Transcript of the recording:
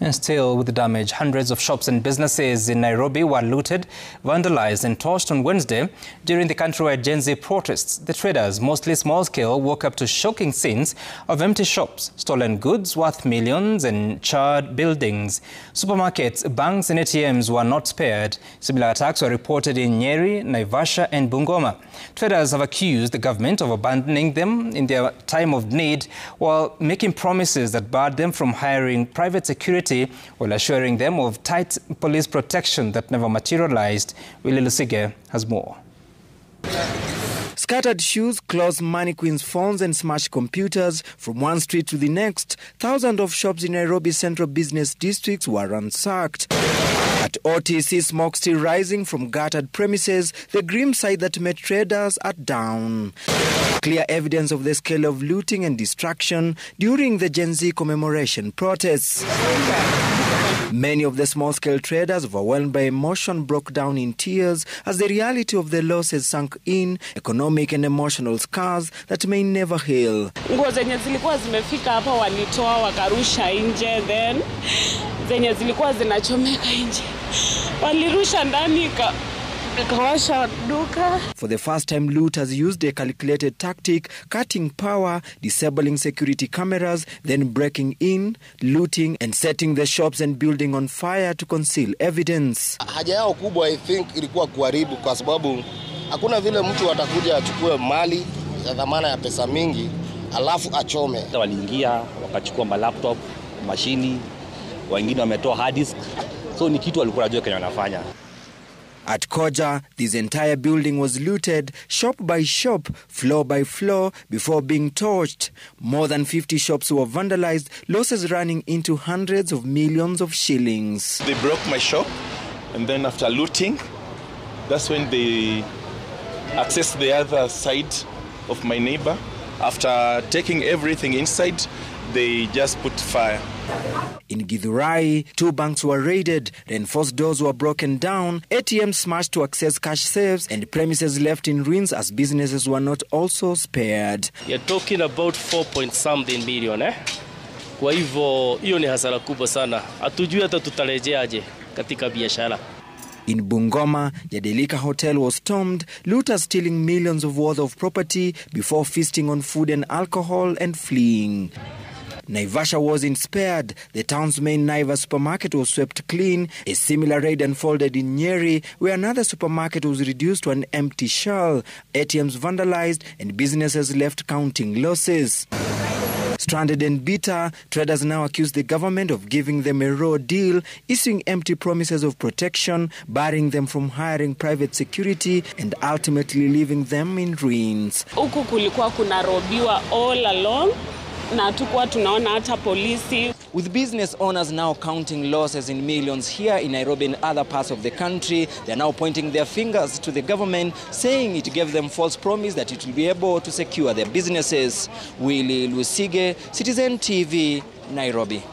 And still with the damage, hundreds of shops and businesses in Nairobi were looted, vandalized and torched on Wednesday during the countrywide Gen Z protests. The traders, mostly small-scale, woke up to shocking scenes of empty shops, stolen goods worth millions and charred buildings. Supermarkets, banks and ATMs were not spared. Similar attacks were reported in Nyeri, Naivasha and Bungoma. Traders have accused the government of abandoning them in their time of need while making promises that barred them from hiring private security while assuring them of tight police protection that never materialized. Willie Lusige has more. Scattered shoes, closed mannequins, phones and smashed computers. From one street to the next, thousands of shops in Nairobi's central business districts were ransacked. At OTC, smoke still rising from gutted premises, the grim sight that met traders are down. Clear evidence of the scale of looting and destruction during the Gen Z commemoration protests. Many of the small-scale traders, overwhelmed by emotion, broke down in tears as the reality of the losses sank in, economic and emotional scars that may never heal. Nguo zenye zilikuwa zimefika hapa walitoa wakarusha nje, then zenye zilikuwa zinachomeka nje walirusha ndani ikawasha duka. For the first time, looters used a calculated tactic, cutting power, disabling security cameras, then breaking in, looting and setting the shops and building on fire to conceal evidence. Haja yao kubwa I think ilikuwa kuharibu, kwa sababu hakuna vile mtu atakuja achukue mali ya dhamana ya pesa mingi alafu achome. Waliingia wakachukua malaptop, mashini, wengine wametoa hard disk. So ni kitu walikuwa wanajua kenye wanafanya. At Koja, this entire building was looted, shop by shop, floor by floor, before being torched. More than 50 shops were vandalized, losses running into hundreds of millions of shillings. They broke my shop, and then after looting, that's when they accessed the other side of my neighbor. After taking everything inside, they just put fire. In Githurai, 2 banks were raided, reinforced doors were broken down, ATMs smashed to access cash safes, and premises left in ruins as businesses were not also spared. You're talking about 4.something million, Kwa hivyo, hiyo ni hasara kubwa sana. Hatujui hata tutarejeaje katika biashara. In Bungoma, Yadelika Hotel was stormed, looters stealing millions of worth of property before feasting on food and alcohol and fleeing. Naivasha wasn't spared. The town's main Naivas supermarket was swept clean. A similar raid unfolded in Nyeri, where another supermarket was reduced to an empty shell, ATMs vandalized, and businesses left counting losses. Stranded and bitter, traders now accuse the government of giving them a raw deal, issuing empty promises of protection, barring them from hiring private security, and ultimately leaving them in ruins. Huku kulikuwa kunarobiwa all along. With business owners now counting losses in millions here in Nairobi and other parts of the country, they are now pointing their fingers to the government, saying it gave them false promise that it will be able to secure their businesses. Willie Lusige, Citizen TV, Nairobi.